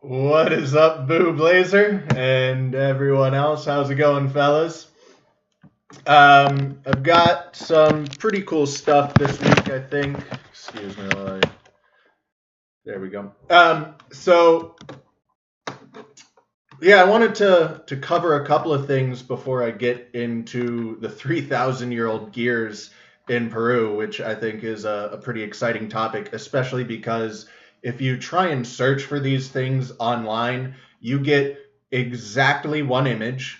What is up, Boo Blazer, and everyone else? How's it going, fellas? I've got some pretty cool stuff this week, I think. Excuse me while I. There we go. Yeah, I wanted to cover a couple of things before I get into the 3,000-year-old gears in Peru, which I think is a pretty exciting topic, especially because if you try and search for these things online, you get exactly one image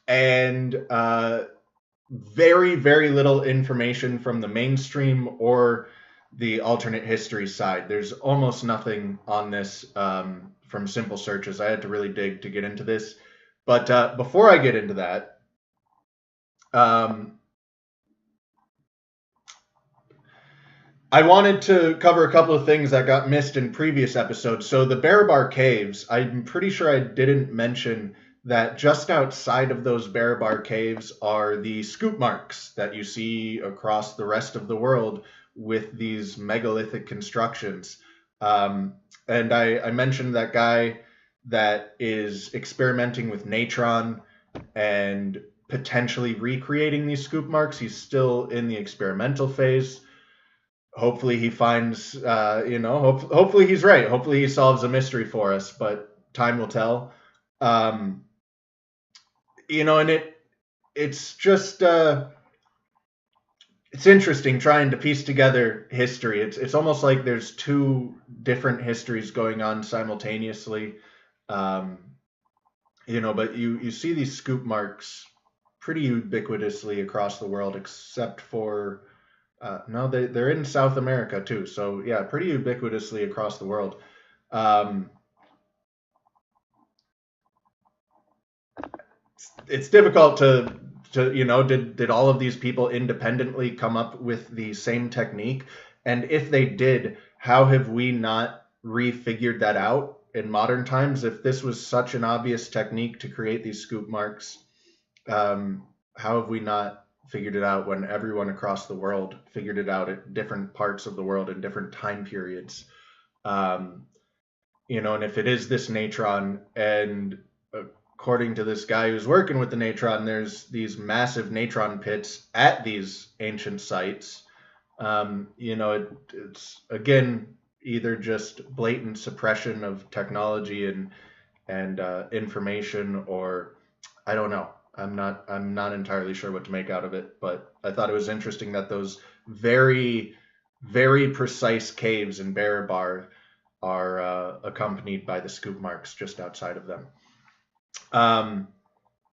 and very, very little information from the mainstream or the alternate history side. There's almost nothing on this from simple searches. I had to really dig to get into this. But before I get into that, I wanted to cover a couple of things that got missed in previous episodes. So the Barabar Caves, I'm pretty sure I didn't mention that just outside of those Barabar Caves are the scoop marks that you see across the rest of the world with these megalithic constructions. And I mentioned that guy that is experimenting with natron and potentially recreating these scoop marks. He's still in the experimental phase. Hopefully he finds, hopefully he's right. Hopefully he solves a mystery for us, but time will tell. And it's just, it's interesting trying to piece together history. It's almost like there's two different histories going on simultaneously. But you see these scoop marks pretty ubiquitously across the world, except for no, they're in South America too. So yeah, pretty ubiquitously across the world. It's difficult to did all of these people independently come up with the same technique? And if they did, how have we not refigured that out in modern times? If this was such an obvious technique to create these scoop marks, how have we not figured it out when everyone across the world figured it out at different parts of the world in different time periods? And if it is this natron, and according to this guy who's working with the natron, there's these massive natron pits at these ancient sites. It's again either just blatant suppression of technology and information, or I don't know. I'm not entirely sure what to make out of it, but I thought it was interesting that those very, very precise caves in Barabar are accompanied by the scoop marks just outside of them.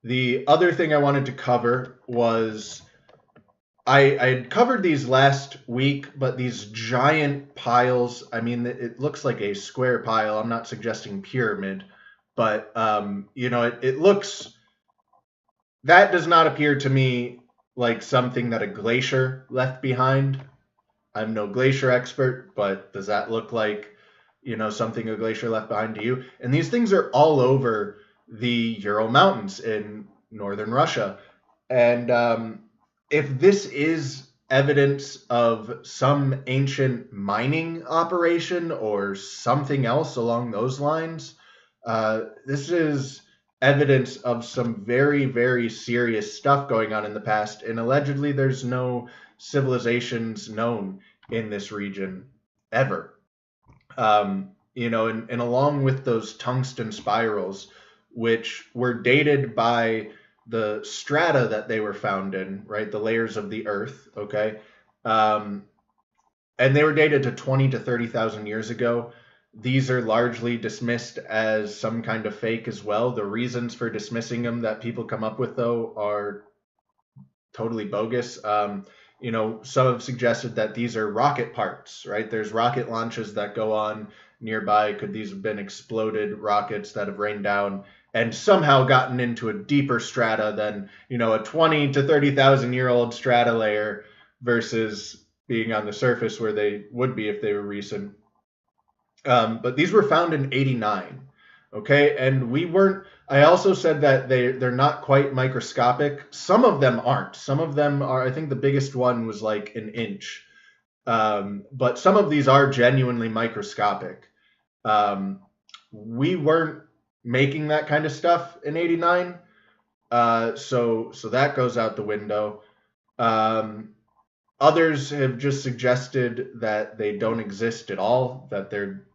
The other thing I wanted to cover was I had covered these last week, but these giant piles, I mean, it looks like a square pile. I'm not suggesting pyramid, but, it looks, that does not appear to me like something that a glacier left behind. I'm no glacier expert, but does that look like, something a glacier left behind to you? And these things are all over the Ural Mountains in northern Russia. And if this is evidence of some ancient mining operation or something else along those lines, this is evidence of some very, very serious stuff going on in the past. And allegedly, there's no civilizations known in this region ever. And along with those tungsten spirals, which were dated by the strata that they were found in, right? The layers of the earth, okay? And they were dated to 20 to 30,000 years ago. These are largely dismissed as some kind of fake as well. The reasons for dismissing them that people come up with, though, are totally bogus. Some have suggested that these are rocket parts, right? There's rocket launches that go on nearby. Could these have been exploded rockets that have rained down and somehow gotten into a deeper strata than, a 20 to 30,000-year-old strata layer versus being on the surface where they would be if they were recent. But these were found in 89. Okay, and we weren't. I also said that they're not quite microscopic. Some of them aren't. Some of them are. I think the biggest one was like an inch. But some of these are genuinely microscopic. we weren't making that kind of stuff in '89. So that goes out the window. Others have just suggested that they don't exist at all, that they're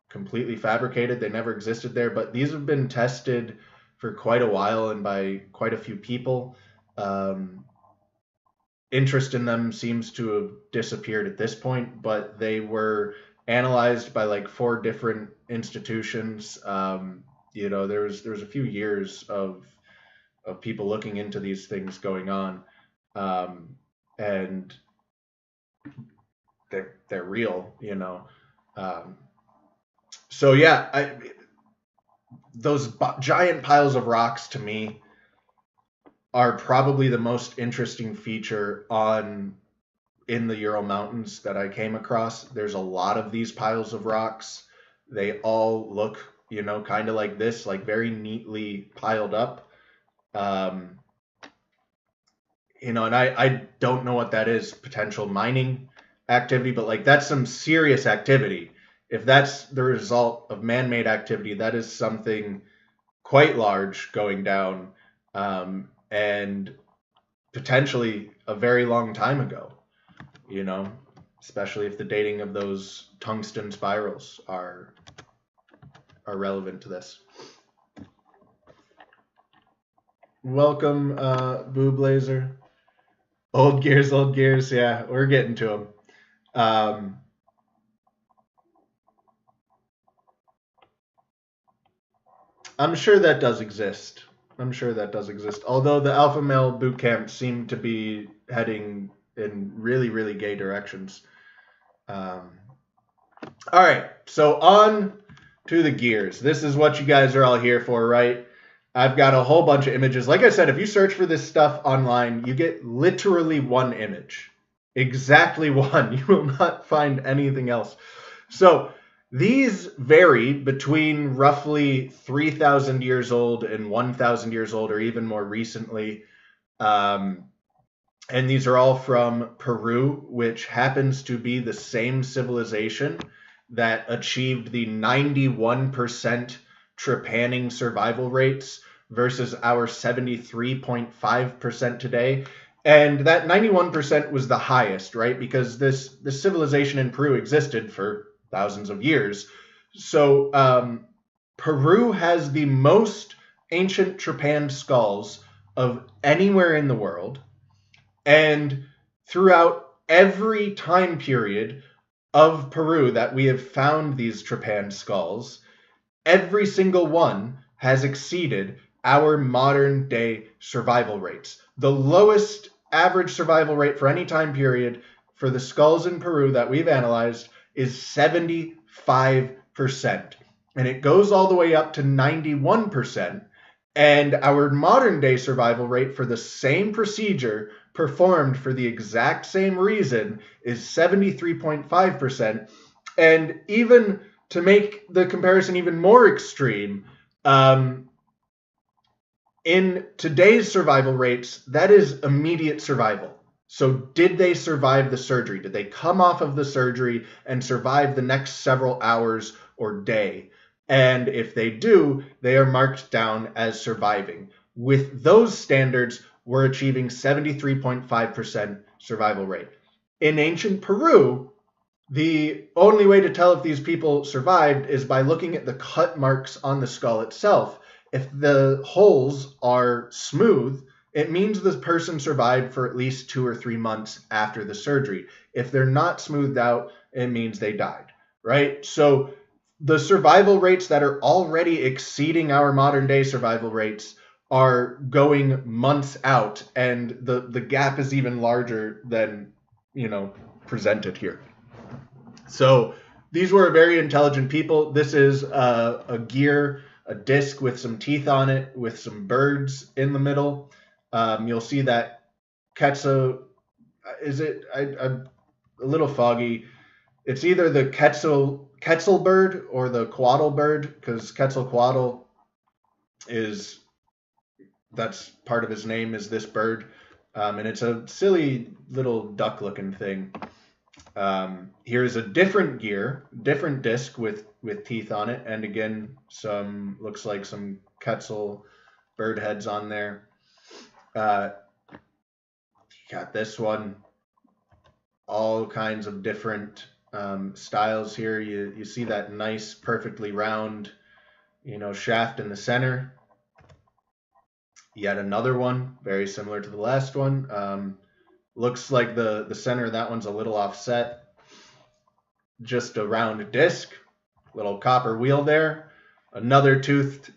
completely fabricated. They never existed there, but these have been tested for quite a while and by quite a few people. Interest in them seems to have disappeared at this point, but they were analyzed by like 4 different institutions. There was a few years of people looking into these things going on, and they're real, So yeah, those giant piles of rocks to me are probably the most interesting feature in the Ural Mountains that I came across. There's a lot of these piles of rocks. They all look, kind of like this, like very neatly piled up. And I don't know what that is, potential mining activity, but like that's some serious activity. If that's the result of man-made activity, that is something quite large going down, and potentially a very long time ago, especially if the dating of those tungsten spirals are relevant to this. Welcome, Boo Blazer. Old gears. Yeah, we're getting to them. I'm sure that does exist. Although the alpha male boot camps seem to be heading in really, really gay directions. All right, so on to the gears. This is what you guys are all here for, right? I've got a whole bunch of images. Like I said, if you search for this stuff online, you get literally 1 image. Exactly 1. You will not find anything else. So these vary between roughly 3,000 years old and 1,000 years old, or even more recently. And these are all from Peru, which happens to be the same civilization that achieved the 91% trepanning survival rates versus our 73.5% today. And that 91% was the highest, right? Because this civilization in Peru existed for thousands of years. So Peru has the most ancient trepanned skulls of anywhere in the world. And throughout every time period of Peru that we have found these trepanned skulls, every single one has exceeded our modern day survival rates. The lowest average survival rate for any time period for the skulls in Peru that we've analyzed is 75%. And it goes all the way up to 91%. And our modern day survival rate for the same procedure performed for the exact same reason is 73.5%. And even to make the comparison even more extreme, in today's survival rates, that is immediate survival. So did they survive the surgery? Did they come off of the surgery and survive the next several hours or day? And if they do, they are marked down as surviving. With those standards, we're achieving 73.5% survival rate. In ancient Peru, the only way to tell if these people survived is by looking at the cut marks on the skull itself. If the holes are smooth, it means the person survived for at least 2 or 3 months after the surgery. If they're not smoothed out, it means they died, right? So the survival rates that are already exceeding our modern day survival rates are going months out, and the gap is even larger than, presented here. So these were very intelligent people. This is a gear, a disc with some teeth on it, with some birds in the middle. You'll see that Quetzal, I'm a little foggy. It's either the Quetzal bird or the Coatl bird, because Quetzalcoatl that's part of his name is this bird. And it's a silly little duck looking thing. Here's a different gear, different disc with teeth on it, and again, looks like some Quetzal bird heads on there. You got this one, all kinds of different styles here. You see that nice, perfectly round, shaft in the center. Yet another one, very similar to the last one. Looks like the center of that one's a little offset. Just a round disc, little copper wheel there. Another toothed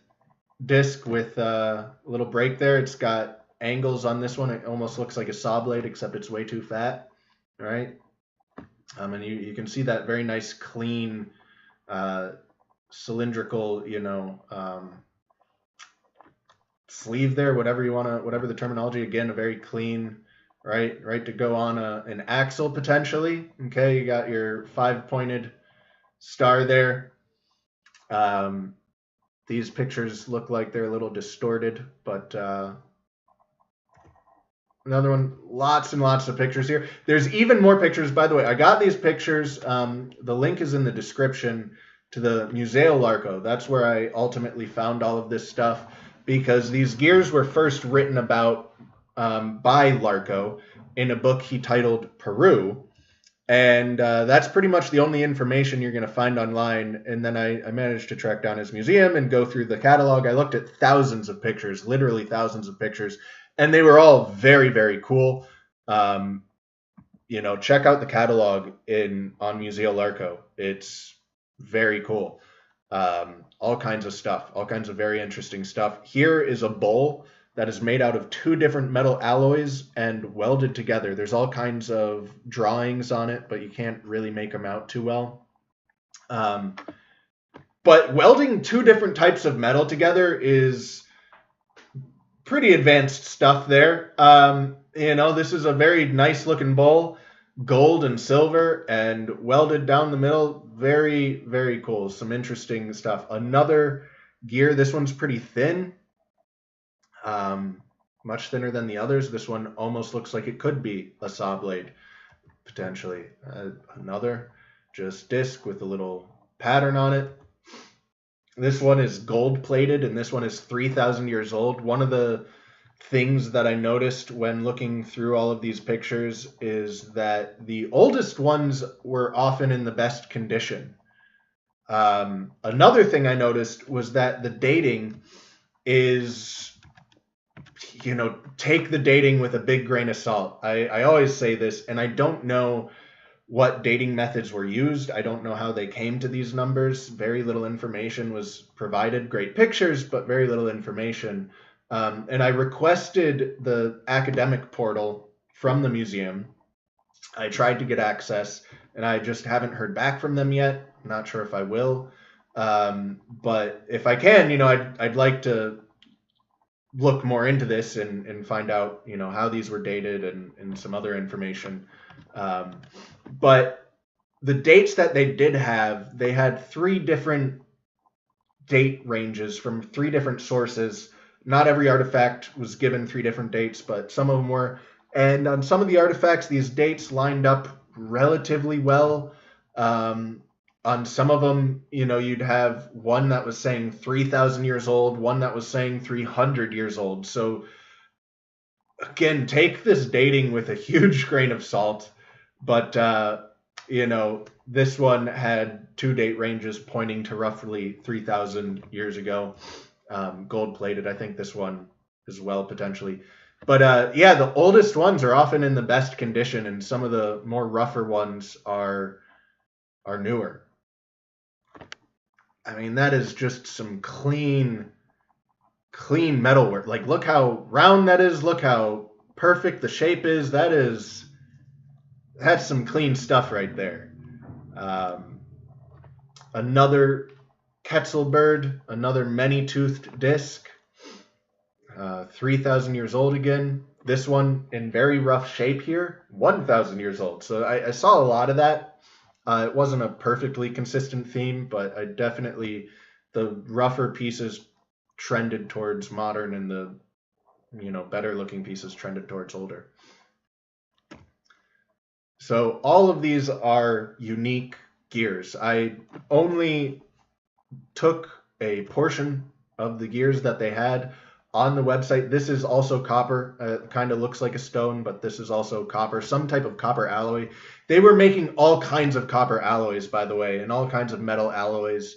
disc with a little break there. It's got angles on this one. It almost looks like a saw blade, except it's way too fat. All right. And you can see that very nice, clean, cylindrical, sleeve there, whatever the terminology. Again, a very clean, right to go on an axle potentially. Okay, you got your 5-pointed star there. These pictures look like they're a little distorted, but another one, lots and lots of pictures here. There's even more pictures, by the way. I got these pictures. The link is in the description to the Museo Larco. That's where I ultimately found all of this stuff, because these gears were first written about by Larco in a book he titled Peru. And that's pretty much the only information you're going to find online. And then I managed to track down his museum and go through the catalog. I looked at thousands of pictures, literally thousands of pictures, and they were all very, very cool. Check out the catalog on Museo Larco. It's very cool. All kinds of stuff, all kinds of very interesting stuff. Here is a bowl that is made out of 2 different metal alloys and welded together. There's all kinds of drawings on it, but you can't really make them out too well. But welding 2 different types of metal together is pretty advanced stuff there. This is a very nice looking bowl, gold and silver, and welded down the middle. Very, very cool. Some interesting stuff. Another gear. This one's pretty thin. Much thinner than the others. This one almost looks like it could be a saw blade, potentially. Another just disc with a little pattern on it. This one is gold plated, and this one is 3,000 years old. One of the things that I noticed when looking through all of these pictures is that the oldest ones were often in the best condition. Another thing I noticed was that the dating is, take the dating with a big grain of salt. I always say this, and I don't know what dating methods were used. I don't know how they came to these numbers. Very little information was provided. Great pictures, but very little information. And I requested the academic portal from the museum. I tried to get access, and I just haven't heard back from them yet. I'm not sure if I will. But if I can, I'd like to look more into this and find out, how these were dated and some other information. But the dates that they did have, they had 3 different date ranges from 3 different sources. Not every artifact was given 3 different dates, but some of them were. And on some of the artifacts, these dates lined up relatively well. On some of them, you'd have one that was saying 3,000 years old, one that was saying 300 years old. So again, take this dating with a huge grain of salt. But, this one had 2 date ranges pointing to roughly 3,000 years ago. Gold plated. I think this one as well, potentially. But the oldest ones are often in the best condition, and some of the more rougher ones are newer. I mean, that is just some clean metalwork. Like, look how round that is. Look how perfect the shape is. That's some clean stuff right there. Another Quetzal bird, another many-toothed disc, 3,000 years old again. This one in very rough shape here, 1,000 years old. So I saw a lot of that. It wasn't a perfectly consistent theme, but the rougher pieces trended towards modern, and the better looking pieces trended towards older. So all of these are unique gears. I only took a portion of the gears that they had on the website. This is also copper. Kind of looks like a stone, but this is also copper, some type of copper alloy. They were making all kinds of copper alloys, by the way, and all kinds of metal alloys.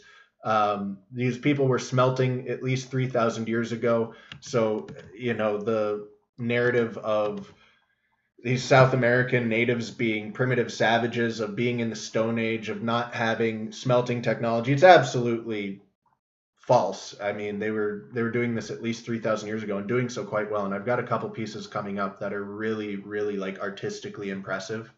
These people were smelting at least 3,000 years ago. So, the narrative of these South American natives being primitive savages, of being in the Stone Age, of not having smelting technology, it's absolutely false. I mean, they were doing this at least 3,000 years ago and doing so quite well. And I've got a couple pieces coming up that are really, really like artistically impressive.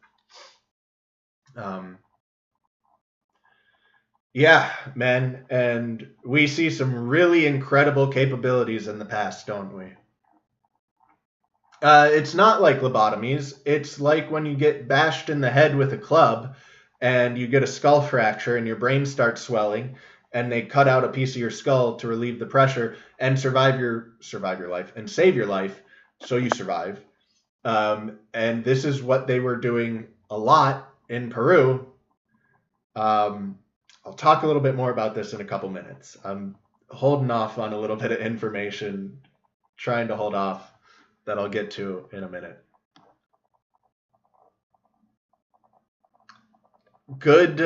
Yeah, man, and we see some really incredible capabilities in the past, don't we? It's not like lobotomies. It's like when you get bashed in the head with a club and you get a skull fracture and your brain starts swelling and they cut out a piece of your skull to relieve the pressure and survive your life and save your life, so you survive. And this is what they were doing a lot in Peru. I'll talk a little bit more about this in a couple minutes. I'm holding off on a little bit of information, trying to hold off, that I'll get to in a minute. Good.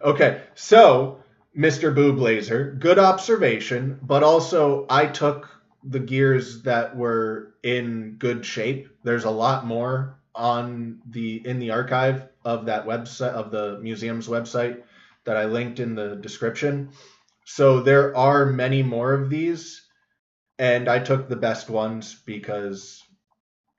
Okay, so Mr. Boo Blazer, good observation, but also I took the gears that were in good shape. There's a lot more in the archive of that website, of the museum's website, that I linked in the description. So there are many more of these, and I took the best ones because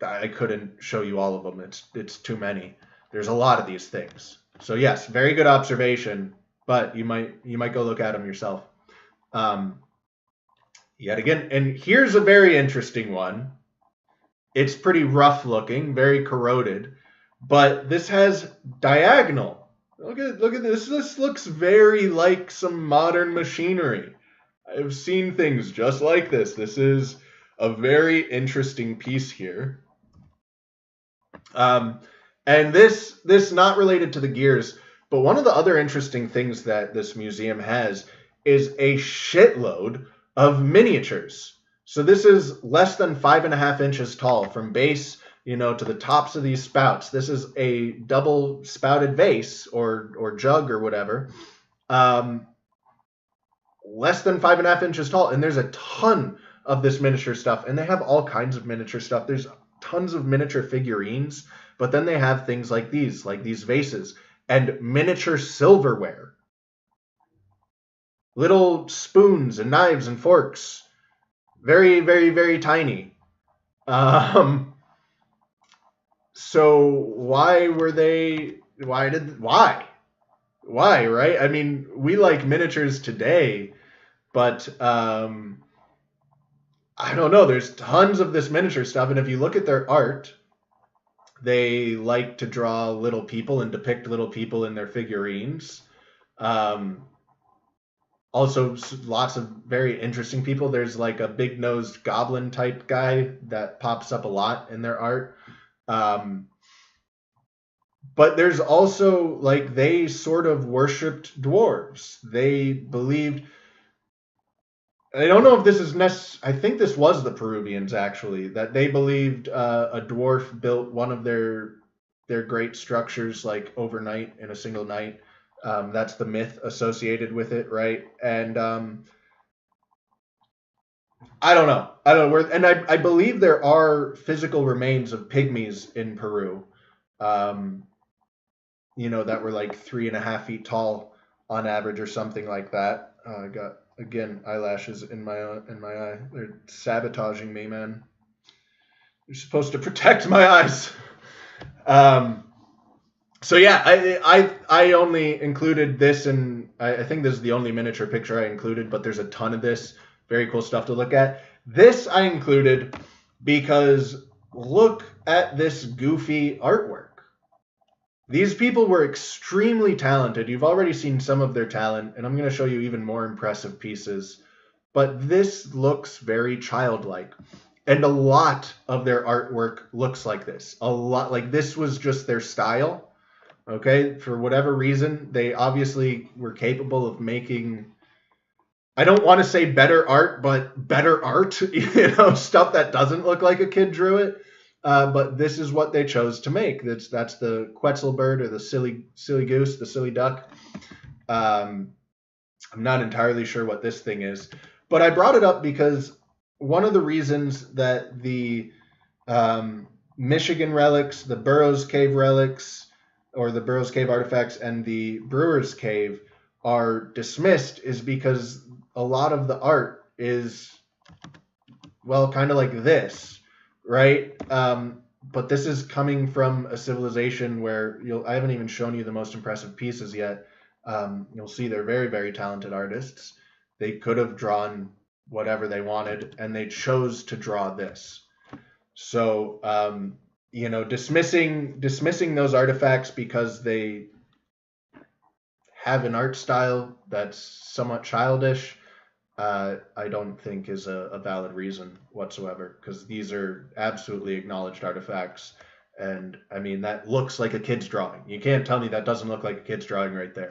I couldn't show you all of them. It's too many. There's a lot of these things. So yes, very good observation, but you might go look at them yourself. Yet again, and here's a very interesting one. It's pretty rough looking, very corroded, but this has diagonal. Look at this. This looks very like some modern machinery. I've seen things just like this. This is a very interesting piece here. And this not related to the gears, but one of the other interesting things that this museum has is a shitload of miniatures. So this is less than 5.5 inches tall from base, to the tops of these spouts. This is a double spouted vase or jug or whatever. Less than 5.5 inches tall. And there's a ton of this miniature stuff. And they have all kinds of miniature stuff. There's tons of miniature figurines, but then they have things like these vases and miniature silverware. Little spoons and knives and forks. Very, very, very tiny. So why, right? I mean, we like miniatures today, but I don't know. There's tons of this miniature stuff, and if you look at their art, they like to draw little people and depict little people in their figurines. Also, lots of very interesting people. There's like a big-nosed goblin type guy that pops up a lot in their art. But there's also, like, they sort of worshipped dwarves. They believed... I don't know if this is I think this was the Peruvians, actually, that they believed a dwarf built one of their great structures, like, overnight in a single night. That's the myth associated with it, right? And I don't know. And I believe there are physical remains of pygmies in Peru, that were like 3.5 feet tall on average or something like that. I got, again, eyelashes in my eye. They're sabotaging me, man. You're supposed to protect my eyes. So yeah, I only included this, and I think this is the only miniature picture I included, but there's a ton of this. Very cool stuff to look at. This I included because look at this goofy artwork. These people were extremely talented. You've already seen some of their talent, and I'm going to show you even more impressive pieces. But this looks very childlike. And a lot of their artwork looks like this. A lot, like this was just their style. Okay, for whatever reason, they obviously were capable of making, I don't want to say better art, but better art, stuff that doesn't look like a kid drew it. But this is what they chose to make. That's the Quetzal bird, or the silly goose, the silly duck. I'm not entirely sure what this thing is, but I brought it up because one of the reasons that the Michigan relics, the Burroughs Cave relics, or the Burroughs Cave artifacts, and the Brewers Cave are dismissed is because a lot of the art is, well, kind of like this, right? But this is coming from a civilization where I haven't even shown you the most impressive pieces yet. You'll see they're very, very talented artists. They could have drawn whatever they wanted, and they chose to draw this. So, dismissing those artifacts because they have an art style that's somewhat childish, I don't think is a valid reason whatsoever, because these are absolutely acknowledged artifacts. And I mean, that looks like a kid's drawing. You can't tell me that doesn't look like a kid's drawing right there.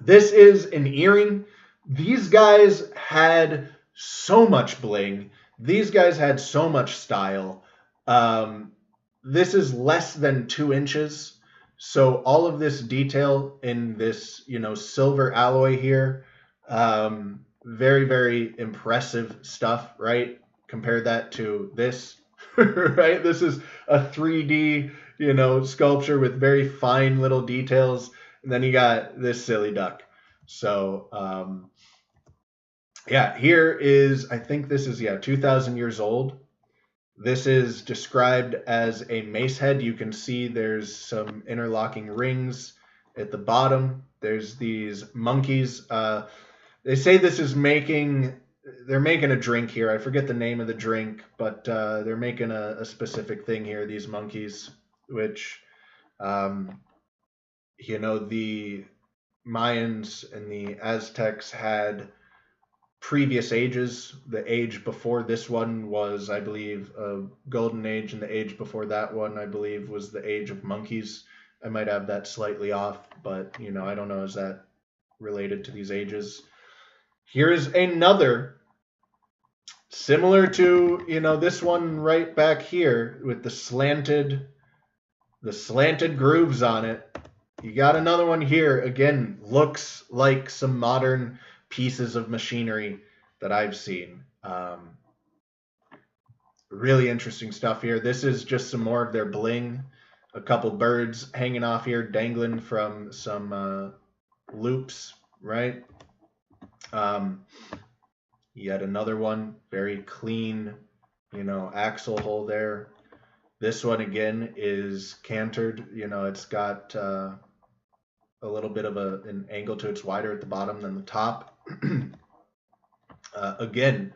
This is an earring. These guys had so much bling. These guys had so much style. This is less than 2 inches. So all of this detail in this, silver alloy here, very, very impressive stuff, right? Compare that to this, right? This is a 3D, sculpture with very fine little details. And then you got this silly duck. So, here is, I think this is, 2,000 years old. This is described as a mace head. You can see there's some interlocking rings at the bottom. There's these monkeys. They say this is they're making a drink here. I forget the name of the drink, but they're making a specific thing here, these monkeys, which, the Mayans and the Aztecs had previous ages. The age before this one was, I believe, a golden age, and the age before that one, I believe, was the age of monkeys. I might have that slightly off, but, I don't know, is that related to these ages? Here's another, similar to, this one right back here with the slanted grooves on it. You got another one here. Again, looks like some modern pieces of machinery that I've seen. Really interesting stuff here. This is just some more of their bling. A couple birds hanging off here, dangling from some loops, right? Yet another one, very clean, axle hole there. This one again is cantered. It's got a little bit of an angle to it's wider at the bottom than the top. Again,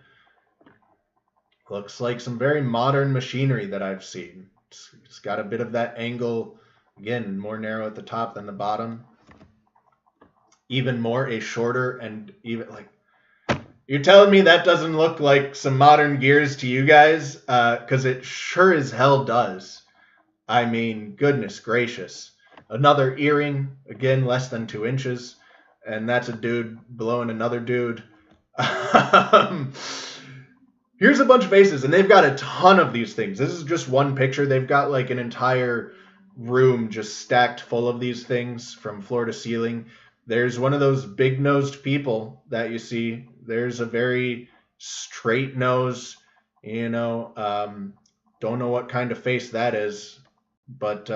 looks like some very modern machinery that I've seen. It's got a bit of that angle, again, more narrow at the top than the bottom. Even more a shorter, and even like, you're telling me that doesn't look like some modern gears to you guys? Because it sure as hell does. I mean, goodness gracious. Another earring, again, less than 2 inches. And that's a dude blowing another dude. Here's a bunch of faces, and they've got a ton of these things. This is just one picture. They've got like an entire room just stacked full of these things from floor to ceiling. There's one of those big-nosed people that you see. There's a very straight nose, don't know what kind of face that is, but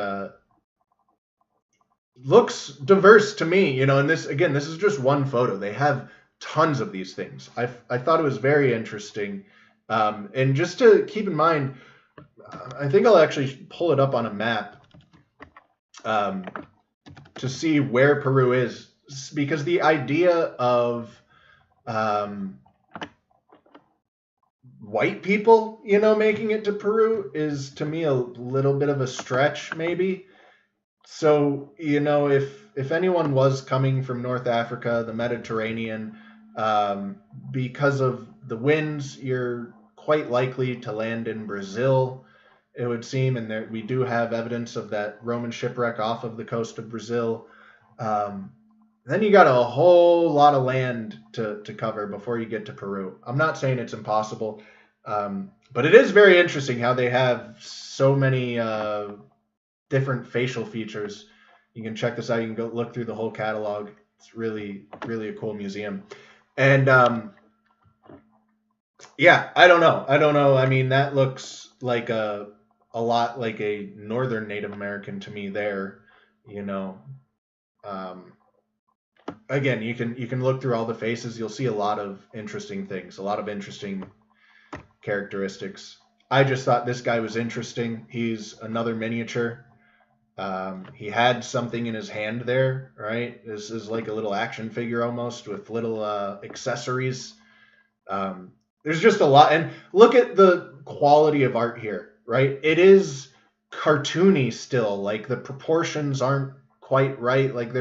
looks diverse to me, and this is just one photo. They have tons of these things. I thought it was very interesting. And just to keep in mind, I think I'll actually pull it up on a map to see where Peru is, because the idea of white people, making it to Peru is, to me, a little bit of a stretch, maybe. So, if anyone was coming from North Africa, the Mediterranean, because of the winds, you're quite likely to land in Brazil, it would seem, and there, we do have evidence of that Roman shipwreck off of the coast of Brazil. Then you got a whole lot of land to cover before you get to Peru. I'm not saying it's impossible, but it is very interesting how they have so many different facial features. You can check this out. You can go look through the whole catalog. It's really, really a cool museum. And yeah, I don't know. I mean, that looks like a lot like a northern Native American to me there, you know. Again, you can look through all the faces. You'll see a lot of interesting things, a lot of interesting characteristics. I just thought this guy was interesting. He's another miniature. He had something in his hand there, right? This is like a little action figure almost with little accessories. There's just a lot. And look at the quality of art here, right? It is cartoony still. Like the proportions aren't quite right. Like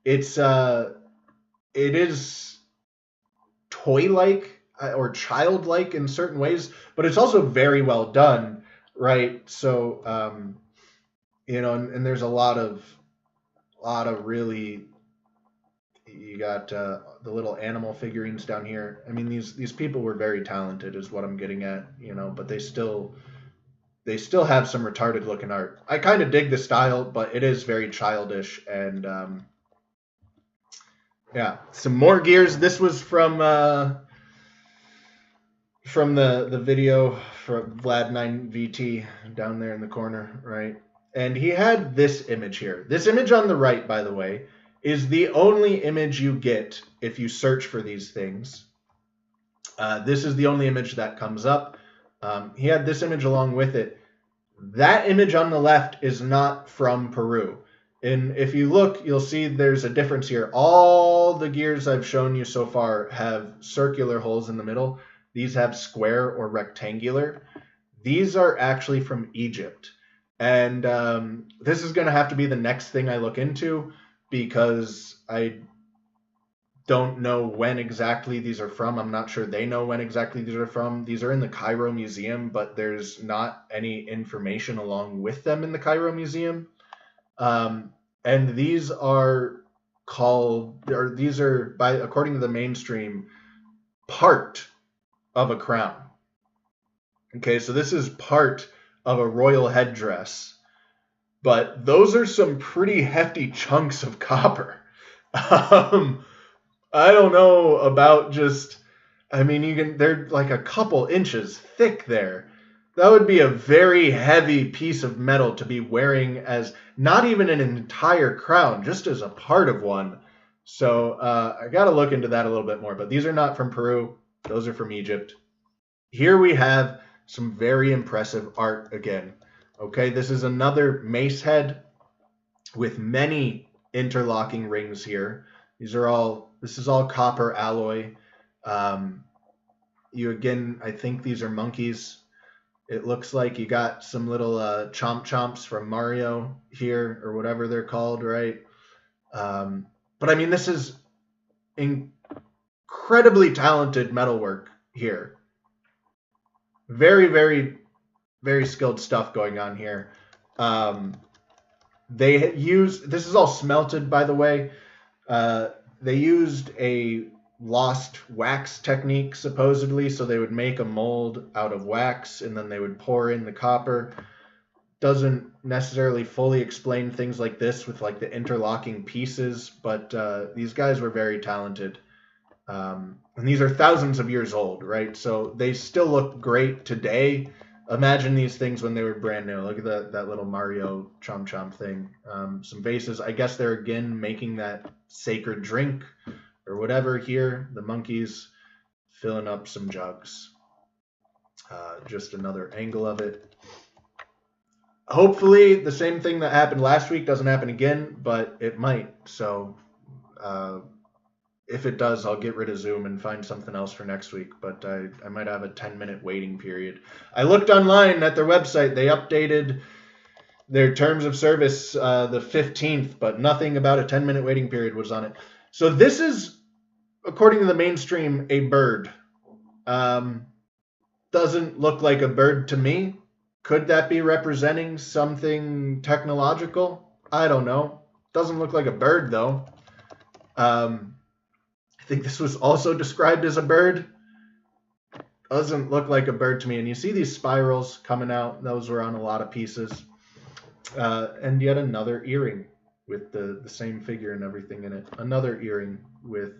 it is toy-like or childlike in certain ways, but it's also very well done, right? So, you know, and there's a lot of really, you got the little animal figurines down here. I mean, these people were very talented is what I'm getting at, you know, but they still have some retarded looking art. I kind of dig the style, but it is very childish. And yeah, some more gears. This was from the video for Vlad9VT down there in the corner, right? And he had this image here. This image on the right, by the way, is the only image you get if you search for these things. This is the only image that comes up. He had this image along with it. That image on the left is not from Peru. And if you look, you'll see there's a difference here. All the gears I've shown you so far have circular holes in the middle. These have square or rectangular. These are actually from Egypt. And this is going to have to be the next thing I look into because I don't know when exactly these are from. I'm not sure they know when exactly these are from. These are in the Cairo Museum, but there's not any information along with them in the Cairo Museum. And these are according to the mainstream, part of a crown. Okay, so this is part of a royal headdress, but those are some pretty hefty chunks of copper. I don't know about they're like a couple inches thick there. That would be a very heavy piece of metal to be wearing as not even an entire crown, just as a part of one. So I got to look into that a little bit more. But these are not from Peru. Those are from Egypt. Here we have some very impressive art again. Okay, this is another mace head with many interlocking rings here. This is all copper alloy. I think these are monkeys. It looks like you got some little chomps from Mario here, or whatever they're called, right? But I mean, this is incredibly talented metalwork here. Very, very, very skilled stuff going on here. This is all smelted, by the way. They used a lost wax technique, supposedly, so they would make a mold out of wax and then they would pour in the copper. Doesn't necessarily fully explain things like this with like the interlocking pieces, but these guys were very talented. And these are thousands of years old, right? So they still look great today. Imagine these things when they were brand new. Look at that little Mario chomp thing. Some vases. I guess they're again making that sacred drink or whatever here. The monkeys filling up some jugs. Just another angle of it. Hopefully the same thing that happened last week doesn't happen again, but it might. So if it does, I'll get rid of Zoom and find something else for next week. But I might have a 10-minute waiting period. I looked online at their website. They updated their terms of service the 15th, but nothing about a 10-minute waiting period was on it. So this is, according to the mainstream, a bird. Doesn't doesn't look like a bird to me. Could that be representing something technological? I don't know. Doesn't look like a bird, though. I think this was also described as a bird. Doesn't look like a bird to me. And you see these spirals coming out. Those were on a lot of pieces. And yet another earring with the same figure and everything in it. Another earring with,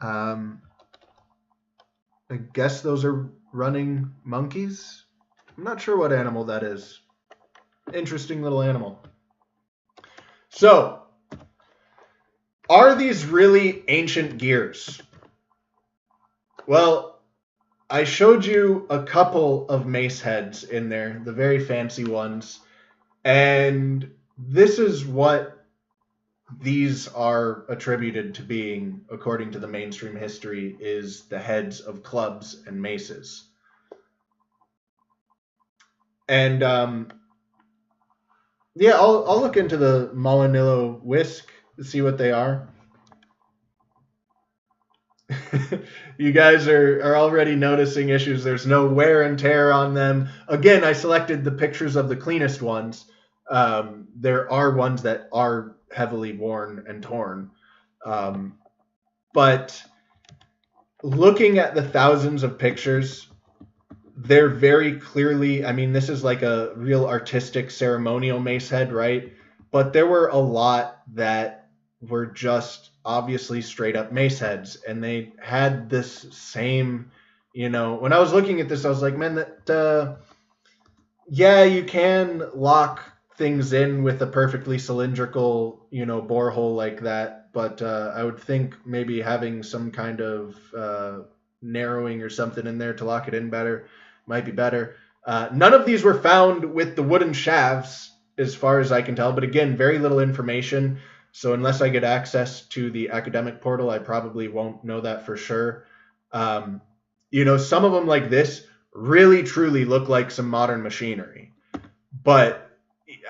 I guess those are running monkeys. I'm not sure what animal that is. Interesting little animal. So, are these really ancient gears? Well, I showed you a couple of mace heads in there, the very fancy ones, and this is what these are attributed to being, according to the mainstream history, is the heads of clubs and maces. And yeah, I'll look into the Molinillo whisk to see what they are. You guys are already noticing issues. There's no wear and tear on them. Again, I selected the pictures of the cleanest ones. There are ones that are heavily worn and torn. But looking at the thousands of pictures, they're very clearly, I mean, this is like a real artistic ceremonial mace head, right? But there were a lot that were just obviously straight up mace heads, and they had this same, you know, when I was looking at this, I was like, man, that, yeah, you can lock things in with a perfectly cylindrical, you know, borehole like that, but I would think maybe having some kind of narrowing or something in there to lock it in better might be better. None of these were found with the wooden shafts, as far as I can tell, but again, very little information. So unless I get access to the academic portal, I probably won't know that for sure. You know, some of them like this really truly look like some modern machinery. But,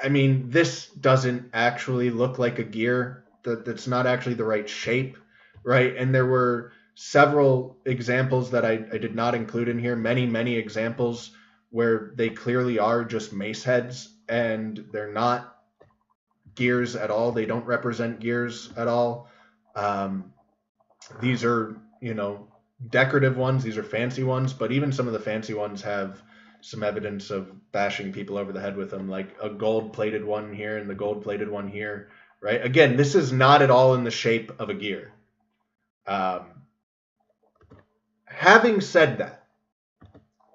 I mean, this doesn't actually look like a gear. That's not actually the right shape, right? And there were several examples that I did not include in here. Many examples where they clearly are just mace heads, and they're not gears at all. They don't represent gears at all. These are, you know, decorative ones. These are fancy ones, but even some of the fancy ones have some evidence of bashing people over the head with them, like a gold-plated one here and the gold-plated one here, right? Again, this is not at all in the shape of a gear. Having said that,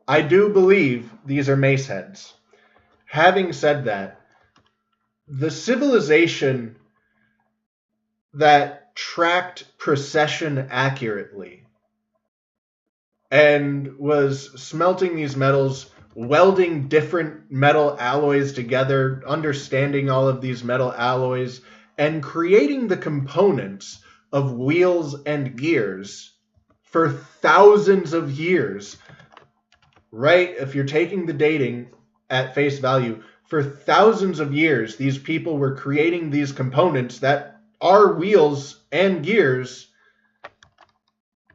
I do believe these are mace heads. Having said that, the civilization that tracked precession accurately and was smelting these metals, welding different metal alloys together, understanding all of these metal alloys, and creating the components of wheels and gears for thousands of years, right? If you're taking the dating at face value, for thousands of years, these people were creating these components that are wheels and gears.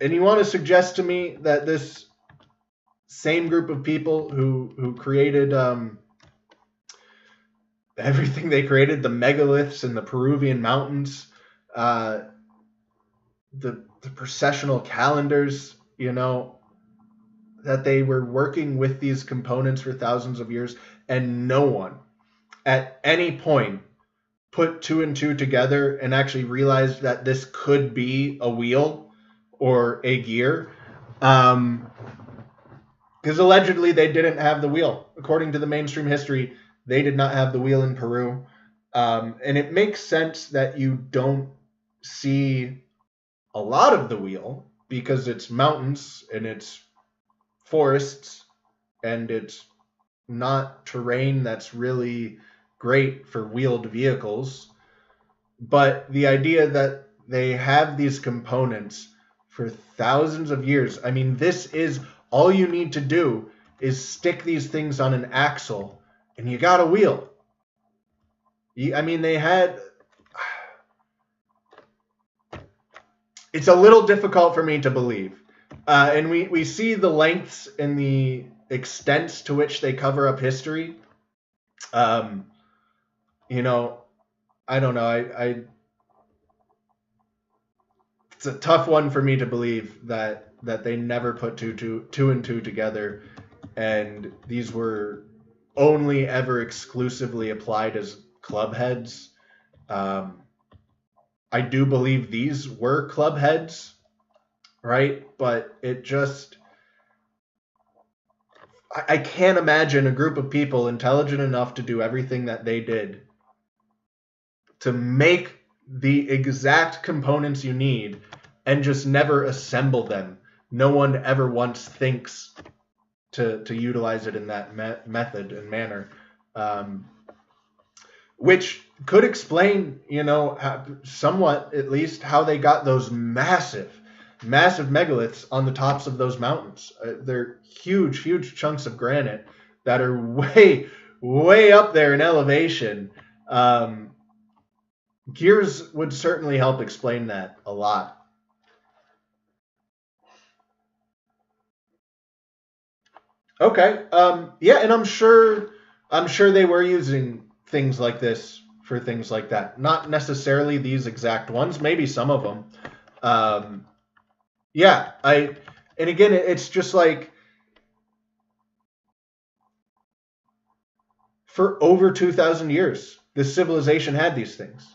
And you want to suggest to me that this same group of people who created everything they created, the megaliths in the Peruvian mountains, the processional calendars, you know, that they were working with these components for thousands of years, and no one at any point put two and two together and actually realized that this could be a wheel or a gear. Because allegedly they didn't have the wheel. According to the mainstream history, they did not have the wheel in Peru. And it makes sense that you don't see a lot of the wheel, because it's mountains and it's forests and it's not terrain that's really great for wheeled vehicles. But the idea that they have these components for thousands of years, I mean, this is all you need to do is stick these things on an axle and you got a wheel. I mean, they had... It's a little difficult for me to believe And we see the lengths and the extents to which they cover up history. You know, I don't know. It's a tough one for me to believe that they never put two and two together, and these were only ever exclusively applied as club heads. I do believe these were club heads, right? But it just, I can't imagine a group of people intelligent enough to do everything that they did to make the exact components you need and just never assemble them. No one ever once thinks to utilize it in that method and manner, which could explain, somewhat at least, how they got those massive megaliths on the tops of those mountains. They're huge chunks of granite that are way up there in elevation. Gears would certainly help explain that a lot. Okay. Yeah, and I'm sure they were using things like this for things like that. Not necessarily these exact ones, maybe some of them. Yeah, and again, it's just like, for over 2,000 years, this civilization had these things.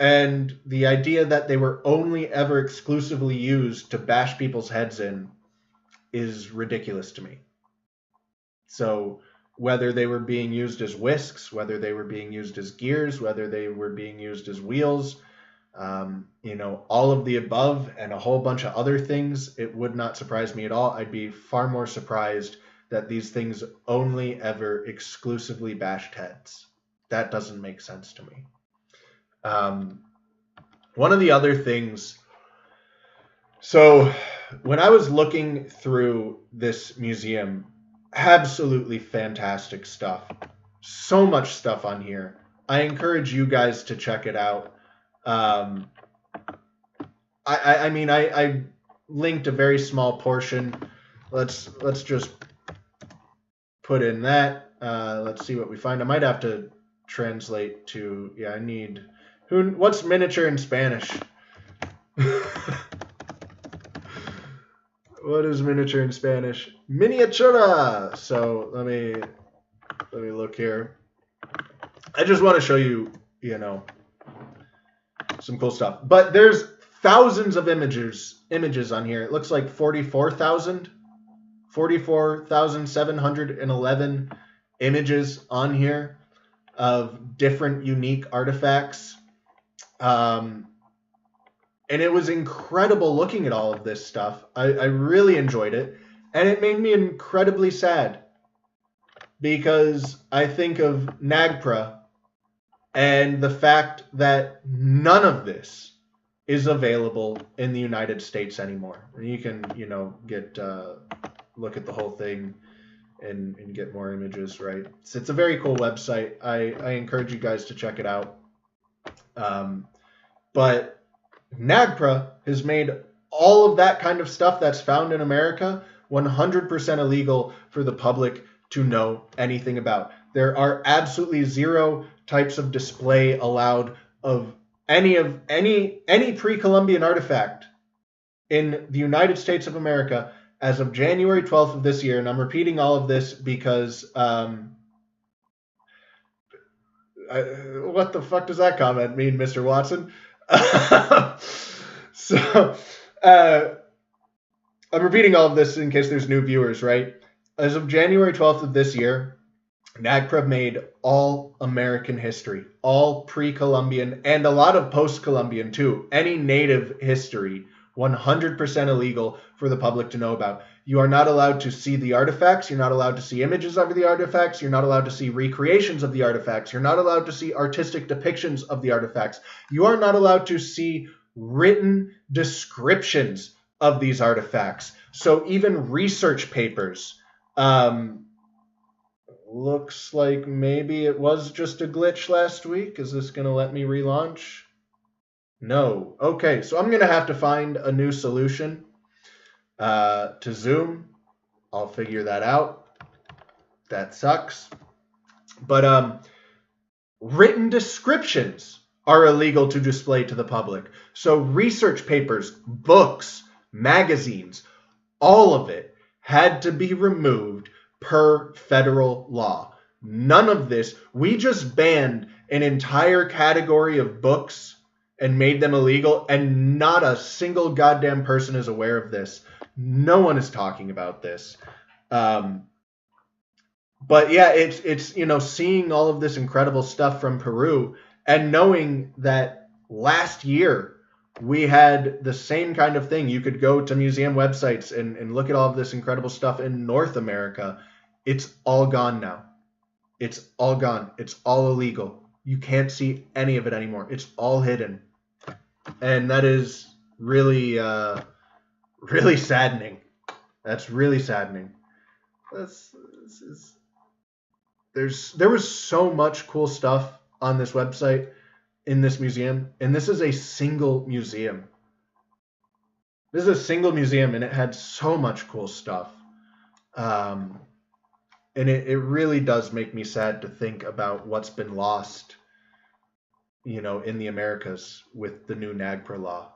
And the idea that they were only ever exclusively used to bash people's heads in is ridiculous to me. So whether they were being used as whisks, whether they were being used as gears, whether they were being used as wheels, all of the above and a whole bunch of other things, it would not surprise me at all. I'd be far more surprised that these things only ever exclusively bashed heads. That doesn't make sense to me. One of the other things, so when I was looking through this museum, absolutely fantastic stuff. So much stuff on here. I encourage you guys to check it out. I linked a very small portion. Let's just put in that. Let's see what we find. I might have to translate to, I need, what's miniature in Spanish? What is miniature in Spanish? Miniatura. So let me look here. I just want to show you, some cool stuff. But there's thousands of images on here. It looks like 44,711 images on here of different unique artifacts. And it was incredible looking at all of this stuff. I really enjoyed it. And it made me incredibly sad, because I think of NAGPRA and the fact that none of this is available in the United States anymore. You can, get look at the whole thing and get more images, right? So it's a very cool website. I encourage you guys to check it out. But NAGPRA has made all of that kind of stuff that's found in America 100% illegal for the public to know anything about. There are absolutely zero types of display allowed of any pre-Columbian artifact in the United States of America as of January 12th of this year. And I'm repeating all of this because what the fuck does that comment mean, Mr. Watson? So I'm repeating all of this in case there's new viewers, right? As of January 12th of this year, NAGPRA made all American history, all pre-Columbian, and a lot of post-Columbian too, any native history, 100% illegal for the public to know about. You are not allowed to see the artifacts. You're not allowed to see images of the artifacts. You're not allowed to see recreations of the artifacts. You're not allowed to see artistic depictions of the artifacts. You are not allowed to see written descriptions of these artifacts. So even research papers, looks like maybe it was just a glitch last week. Is this going to let me relaunch? No. Okay, so I'm going to have to find a new solution. to Zoom. I'll figure that out. That sucks. But written descriptions are illegal to display to the public. So research papers, books, magazines, all of it had to be removed per federal law. None of this. We just banned an entire category of books and made them illegal, and not a single goddamn person is aware of this. No one is talking about this. But yeah, it's seeing all of this incredible stuff from Peru and knowing that last year we had the same kind of thing. You could go to museum websites and look at all of this incredible stuff in North America. It's all gone now. It's all gone. It's all illegal. You can't see any of it anymore. It's all hidden. And that is really, really saddening. That's really saddening. There was so much cool stuff on this website in this museum, and this is a single museum. This is a single museum, and it had so much cool stuff. And it really does make me sad to think about what's been lost, in the Americas with the new NAGPRA law.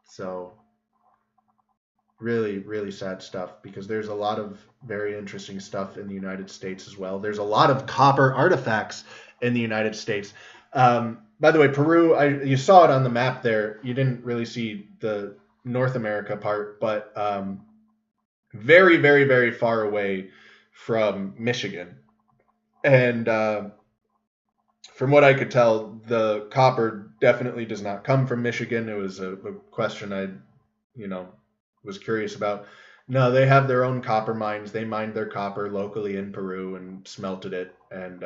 So really, really sad stuff, because there's a lot of very interesting stuff in the United States as well. There's a lot of copper artifacts in the United States. By the way, Peru, you saw it on the map there. You didn't really see the North America part, but very, very, very far away from Michigan. And from what I could tell, the copper definitely does not come from Michigan. It was a question I, was curious about. No, they have their own copper mines. They mined their copper locally in Peru and smelted it. And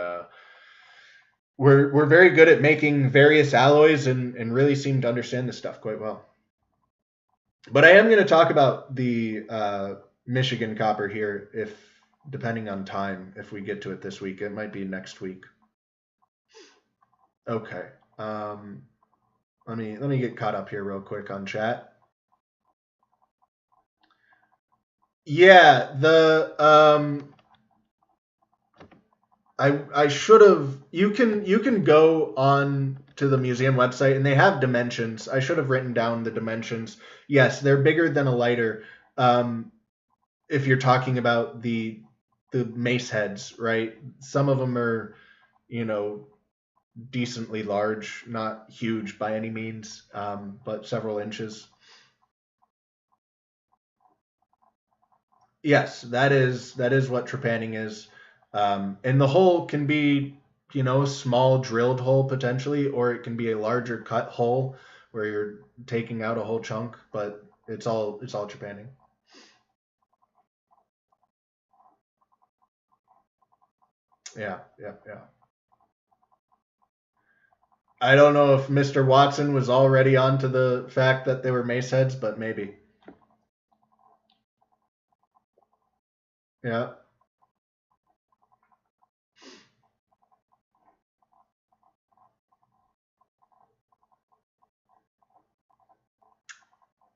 we're very good at making various alloys and really seem to understand this stuff quite well. But I am going to talk about the Michigan copper here, depending on time, if we get to it this week. It might be next week. Okay. Let me get caught up here real quick on chat. Yeah, I should have. You can go on to the museum website and they have dimensions. I should have written down the dimensions. Yes, they're bigger than a lighter. If you're talking about the mace heads, right? Some of them are, decently large, not huge by any means, but several inches. Yes, that is what trepanning is. And the hole can be, a small drilled hole potentially, or it can be a larger cut hole where you're taking out a whole chunk, but it's all trepanning. Yeah. I don't know if Mr. Watson was already onto the fact that they were mace heads, but maybe. Yeah.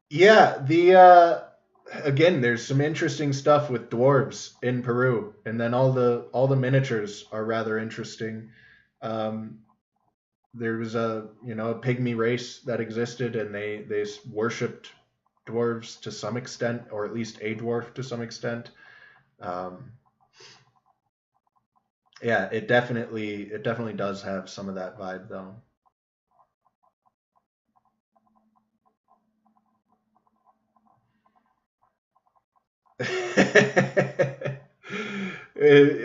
Yeah, again, there's some interesting stuff with dwarves in Peru, and then all the miniatures are rather interesting. Um, there was a pygmy race that existed, and they worshipped dwarves to some extent, or at least a dwarf to some extent. Um, yeah, it definitely does have some of that vibe though.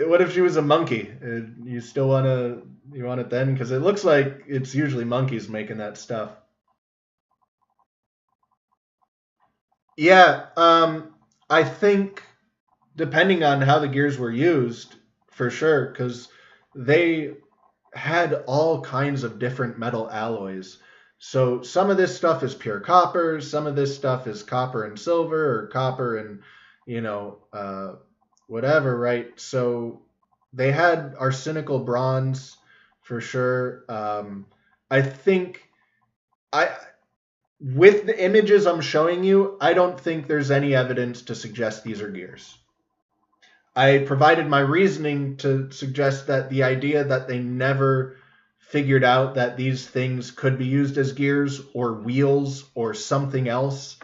What if she was a monkey? You still you want it then? Because it looks like it's usually monkeys making that stuff. Yeah, I think depending on how the gears were used, for sure, because they had all kinds of different metal alloys. So some of this stuff is pure copper, some of this stuff is copper and silver, or copper and you know uh, whatever, right? So they had arsenical bronze for sure. I think I with the images I'm showing you, I don't think there's any evidence to suggest these are gears. I provided my reasoning to suggest that the idea that they never figured out that these things could be used as gears or wheels or something else,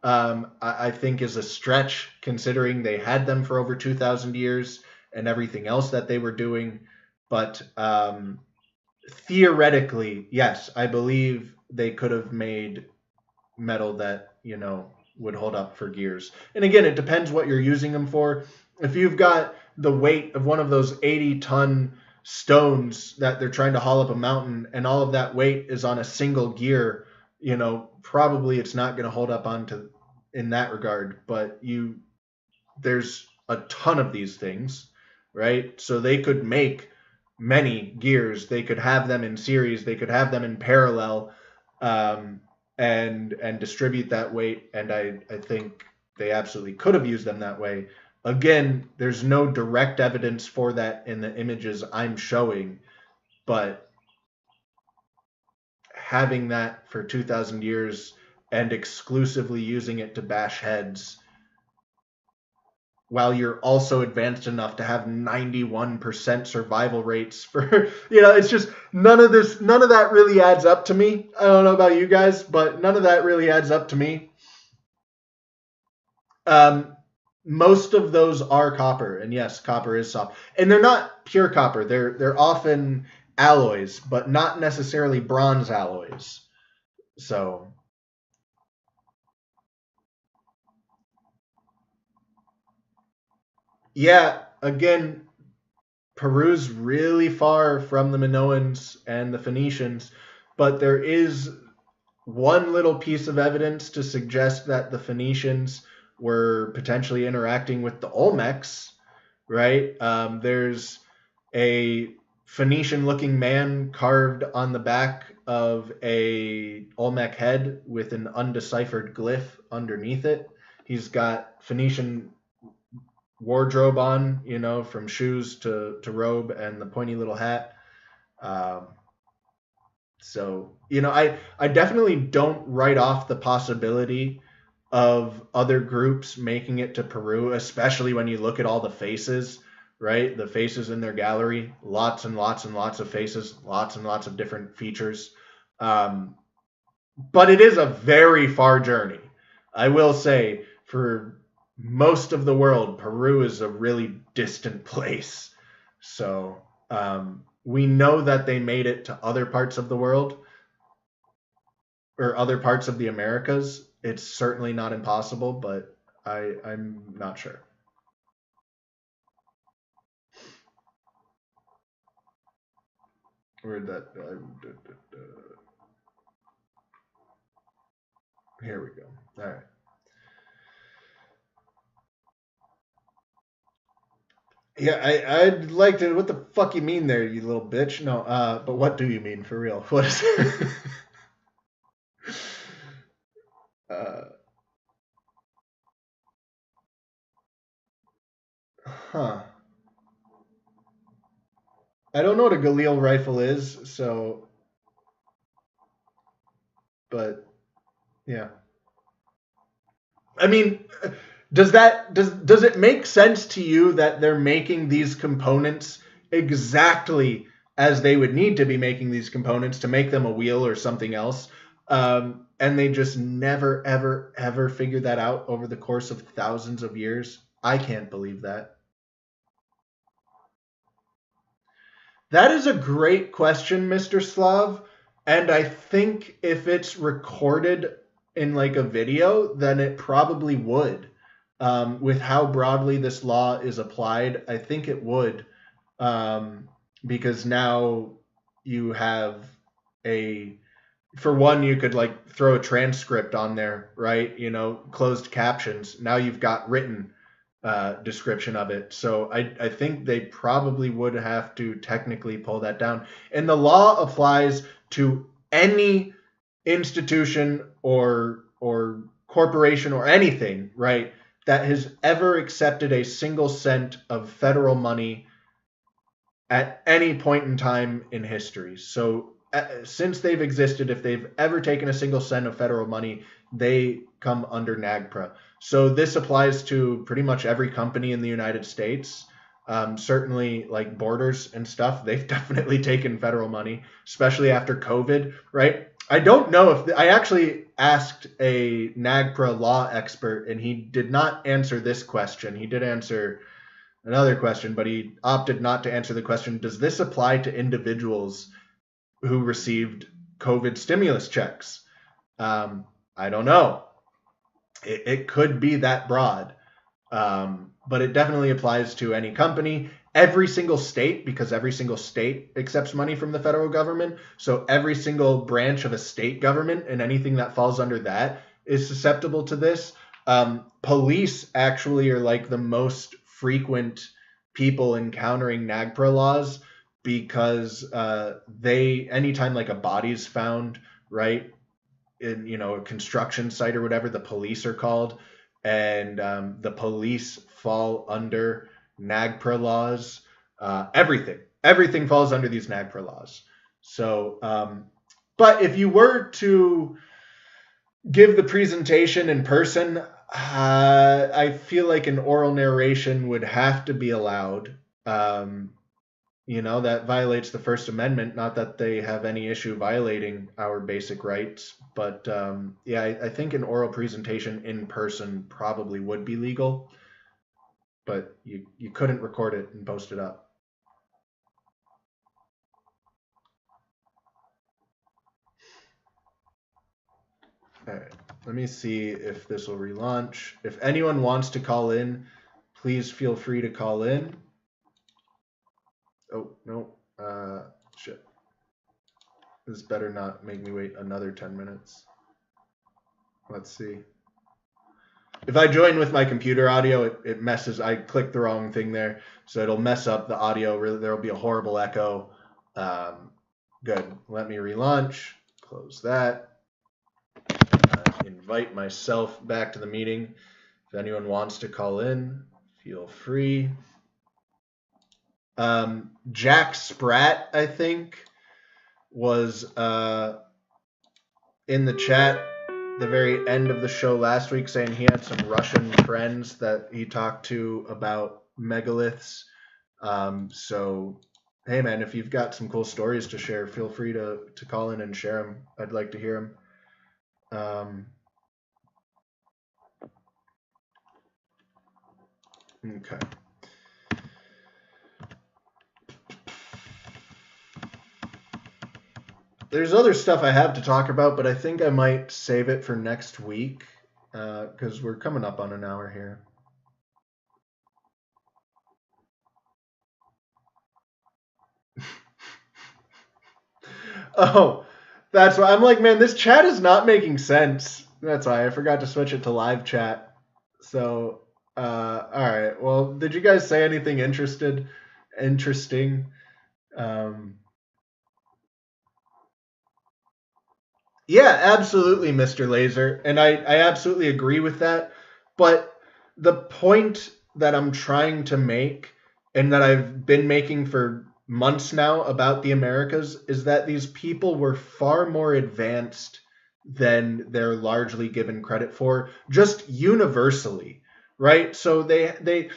I think is a stretch, considering they had them for over 2,000 years and everything else that they were doing. But theoretically, yes, I believe they could have made metal that, you know, would hold up for gears. And again, it depends what you're using them for. If you've got the weight of one of those 80-ton stones that they're trying to haul up a mountain, and all of that weight is on a single gear, you know, probably it's not going to hold up onto in that regard. But there's a ton of these things, right? So they could make many gears. They could have them in series. They could have them in parallel, and distribute that weight. And I think they absolutely could have used them that way. Again, there's no direct evidence for that in the images I'm showing, but having that for 2,000 years and exclusively using it to bash heads, while you're also advanced enough to have 91% survival rates for, you know, it's just none of that really adds up to me. I don't know about you guys, but none of that really adds up to me. Most of those are copper, and yes, copper is soft. And they're not pure copper. They're often alloys, but not necessarily bronze alloys. So yeah, again, Peru's really far from the Minoans and the Phoenicians, but there is one little piece of evidence to suggest that the Phoenicians were potentially interacting with the Olmecs, right? There's a Phoenician-looking man carved on the back of a Olmec head with an undeciphered glyph underneath it. He's got Phoenician wardrobe on, you know, from shoes to robe and the pointy little hat. So, you know, I definitely don't write off the possibility of other groups making it to Peru, especially when you look at all the faces, right? The faces in their gallery, lots and lots and lots of faces, lots and lots of different features. But it is a very far journey. I will say, for most of the world, Peru is a really distant place. So we know that they made it to other parts of the world or other parts of the Americas. It's certainly not impossible, but I'm not sure. Where'd that? Here we go. All right. Yeah, I'd like to. What the fuck you mean there, you little bitch? No, but what do you mean for real? What is? uh, huh. I don't know what a Galil rifle is, so, but yeah. I mean, does it make sense to you that they're making these components exactly as they would need to be making these components to make them a wheel or something else, and they just never ever ever figure that out over the course of thousands of years? I can't believe that. That is a great question, Mr. Slav. And I think if it's recorded in like a video, then it probably would. With how broadly this law is applied, I think it would. Because now you have for one, you could like throw a transcript on there, right? You know, closed captions. Now you've got written description of it. So I think they probably would have to technically pull that down. And the law applies to any institution or corporation or anything, right, that has ever accepted a single cent of federal money at any point in time in history. So since they've existed, if they've ever taken a single cent of federal money, they come under NAGPRA. So this applies to pretty much every company in the United States. Certainly like Borders and stuff, they've definitely taken federal money, especially after COVID, right? I don't know if I actually asked a NAGPRA law expert, and he did not answer this question. He did answer another question, but he opted not to answer the question, does this apply to individuals who received COVID stimulus checks? I don't know. It could be that broad, but it definitely applies to any company. Every single state, because every single state accepts money from the federal government. So every single branch of a state government and anything that falls under that is susceptible to this. Police actually are like the most frequent people encountering NAGPRA laws, because anytime like a body's found, right, in a construction site or whatever, the police are called, and the police fall under NAGPRA laws. Everything falls under these NAGPRA laws. So, but if you were to give the presentation in person, I feel like an oral narration would have to be allowed. That violates the First Amendment. Not that they have any issue violating our basic rights, but I think an oral presentation in person probably would be legal, but you couldn't record it and post it up. All right, let me see if this will relaunch. If anyone wants to call in, please feel free to call in. Oh, no. Shit. This better not make me wait another 10 minutes. Let's see. If I join with my computer audio, it messes. I clicked the wrong thing there, so it'll mess up the audio. Really, there will be a horrible echo. Good. Let me relaunch. Close that. Invite myself back to the meeting. If anyone wants to call in, feel free. Jack Spratt, I think, was in the chat the very end of the show last week, saying he had some Russian friends that he talked to about megaliths. So, hey man, if you've got some cool stories to share, feel free to call in and share them. I'd like to hear them. Okay. There's other stuff I have to talk about, but I think I might save it for next week, because we're coming up on an hour here. Oh, that's why I'm like, man, this chat is not making sense. That's why I forgot to switch it to live chat. So, all right. Well, did you guys say anything interesting? Yeah, absolutely, Mr. Laser. And I absolutely agree with that. But the point that I'm trying to make, and that I've been making for months now about the Americas, is that these people were far more advanced than they're largely given credit for, just universally, right? So they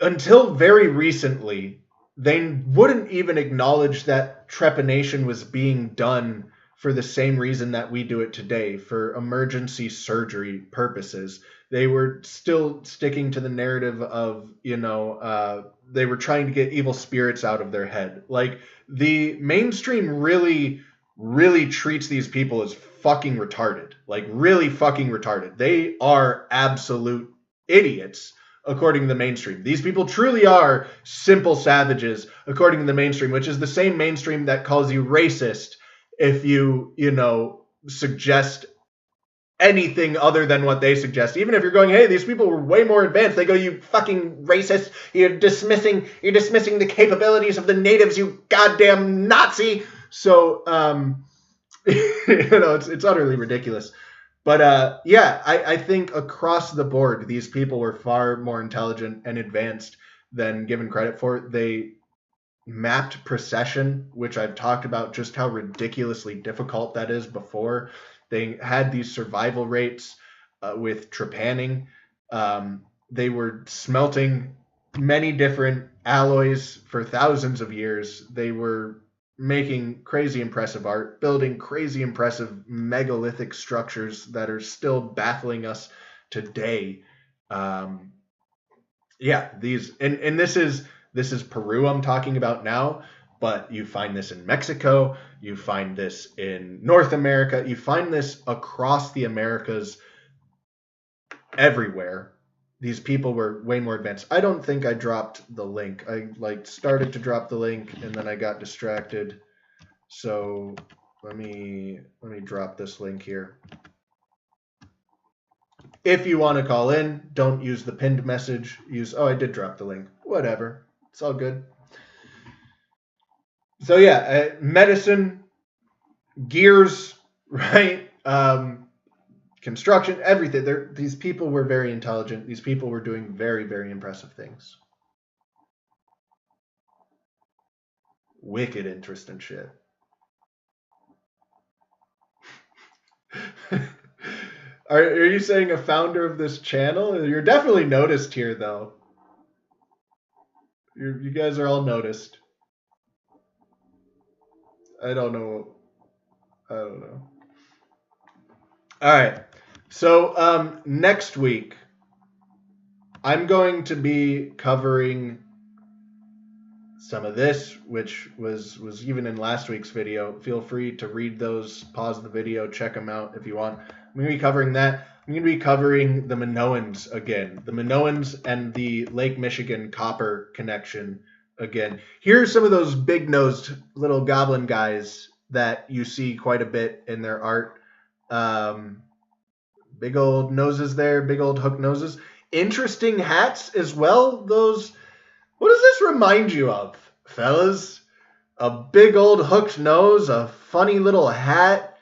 until very recently, they wouldn't even acknowledge that trepanation was being done for the same reason that we do it today, for emergency surgery purposes. They were still sticking to the narrative of, they were trying to get evil spirits out of their head. Like, the mainstream really, really treats these people as fucking retarded. Like, really fucking retarded. They are absolute idiots, according to the mainstream. These people truly are simple savages, according to the mainstream, which is the same mainstream that calls you racist if you suggest anything other than what they suggest. Even if you're going, hey, these people were way more advanced, they go, you fucking racist, you're dismissing the capabilities of the natives, you goddamn Nazi. So, it's utterly ridiculous. But I think across the board, these people were far more intelligent and advanced than given credit for. They mapped procession, which I've talked about just how ridiculously difficult that is before. They had these survival rates with trepanning. They were smelting many different alloys for thousands of years. They were making crazy impressive art, building crazy impressive megalithic structures that are still baffling us today. Yeah, these and this is Peru I'm talking about now, but you find this in Mexico, you find this in North America, you find this across the Americas, everywhere. These people were way more advanced. I don't think I dropped the link. I started to drop the link and then I got distracted. So let me drop this link here. If you want to call in, don't use the pinned message. I did drop the link. Whatever. It's all good. So yeah, medicine, gears, right? Construction, everything. These people were very intelligent. These people were doing very, very impressive things. Wicked interesting shit. Are you saying a founder of this channel? You're definitely noticed here, though. You guys are all noticed. I don't know. All right. So next week, I'm going to be covering some of this, which was even in last week's video. Feel free to read those, pause the video, check them out if you want. I'm going to be covering that. I'm going to be covering the Minoans again. The Minoans and the Lake Michigan copper connection again. Here are some of those big-nosed little goblin guys that you see quite a bit in their art. Big old noses there, big old hook noses. Interesting hats as well. Those... What does this remind you of, fellas? A big old hooked nose, a funny little hat,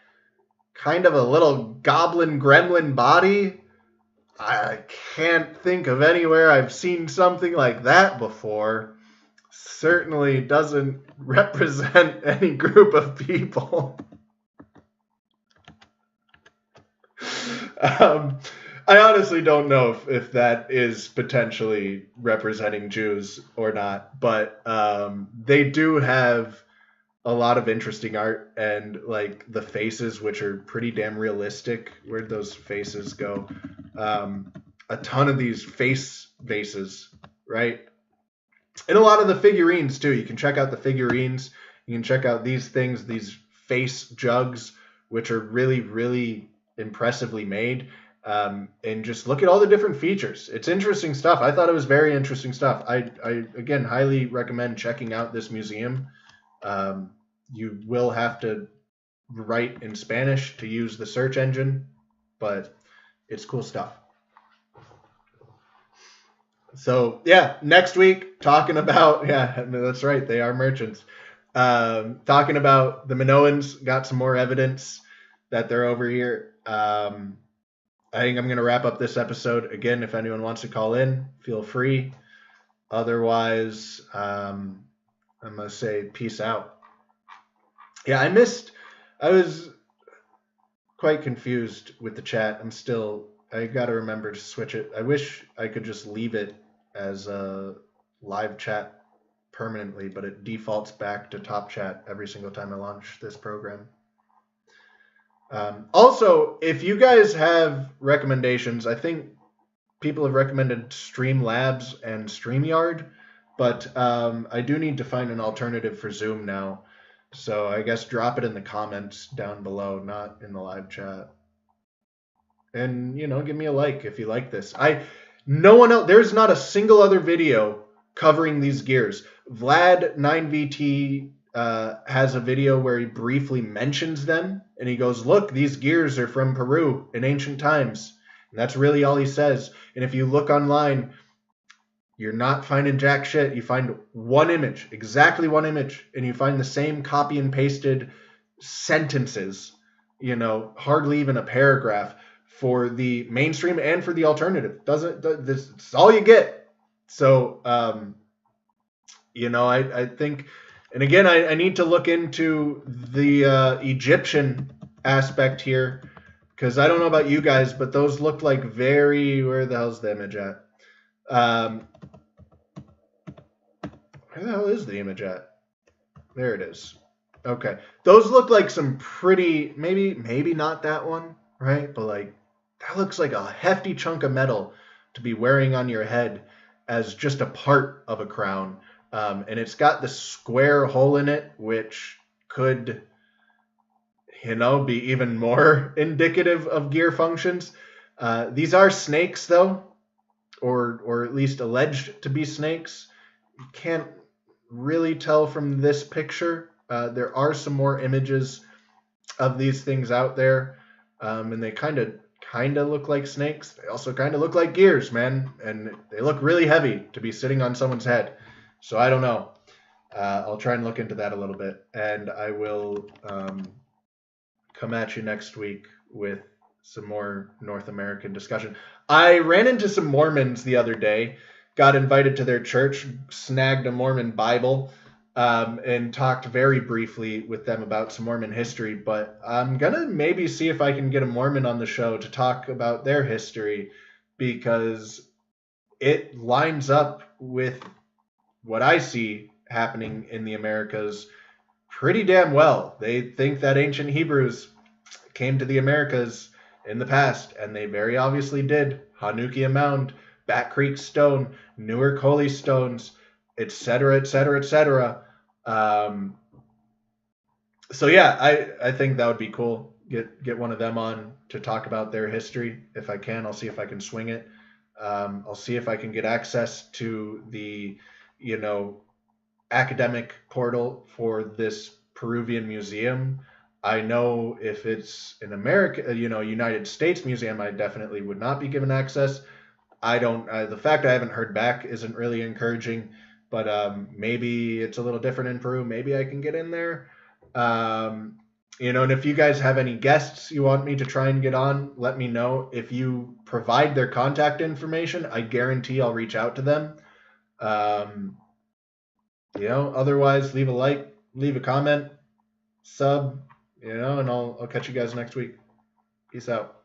kind of a little goblin gremlin body. I can't think of anywhere I've seen something like that before. Certainly doesn't represent any group of people. I honestly don't know if that is potentially representing Jews or not, but they do have a lot of interesting art, and like the faces, which are pretty damn realistic. Where'd those faces go? A ton of these face bases, right? And a lot of the figurines too. You can check out the figurines. You can check out these things, these face jugs, which are really, really impressively made. And just look at all the different features. It's interesting stuff. I thought it was very interesting stuff. I again, highly recommend checking out this museum. You will have to write in Spanish to use the search engine, but it's cool stuff. So yeah, next week talking about, yeah, that's right, they are merchants. Talking about the Minoans, got some more evidence that they're over here. I think I'm going to wrap up this episode. Again, if anyone wants to call in, feel free. Otherwise, I'm going to say peace out. Yeah, I was quite confused with the chat. I got to remember to switch it. I wish I could just leave it as a live chat permanently, but it defaults back to top chat every single time I launch this program. Also, if you guys have recommendations, I think people have recommended Streamlabs and StreamYard, but I do need to find an alternative for Zoom now. So I guess drop it in the comments down below, not in the live chat. And, give me a like if you like this. There's not a single other video covering these gears. Vlad9VT has a video where he briefly mentions them, and he goes, look, these gears are from Peru in ancient times. And that's really all he says. And if you look online, you're not finding jack shit. You find one image, exactly one image, and you find the same copy and pasted sentences, hardly even a paragraph for the mainstream and for the alternative. This is all you get. So, I think, and again, I need to look into the Egyptian aspect here, because I don't know about you guys, but those look like where the hell's the image at? Where the hell is the image at? There it is. Okay. Those look like some pretty, maybe not that one, right? But like, that looks like a hefty chunk of metal to be wearing on your head as just a part of a crown. And it's got the square hole in it, which could, be even more indicative of gear functions. These are snakes, though, or at least alleged to be snakes. You can't really tell from this picture. There are some more images of these things out there, and they kind of look like snakes. They also kind of look like gears, man, and they look really heavy to be sitting on someone's head. So I don't know. I'll try and look into that a little bit, and I will come at you next week with some more North American discussion. I ran into some Mormons the other day, got invited to their church, snagged a Mormon Bible, and talked very briefly with them about some Mormon history. But I'm going to maybe see if I can get a Mormon on the show to talk about their history, because it lines up with what I see happening in the Americas pretty damn well. They think that ancient Hebrews came to the Americas in the past, and they very obviously did. Hanukkah Mound, Bat Creek Stone, Newark Holy Stones, etc., etc., etc. So yeah, I think that would be cool. Get one of them on to talk about their history. If I can, I'll see if I can swing it. I'll see if I can get access to the, academic portal for this Peruvian museum. I know if it's an America, United States museum, I definitely would not be given access. The fact I haven't heard back isn't really encouraging, but maybe it's a little different in Peru. Maybe I can get in there. And if you guys have any guests you want me to try and get on, let me know. If you provide their contact information, I guarantee I'll reach out to them. Otherwise, leave a like, leave a comment, sub, and I'll catch you guys next week. Peace out.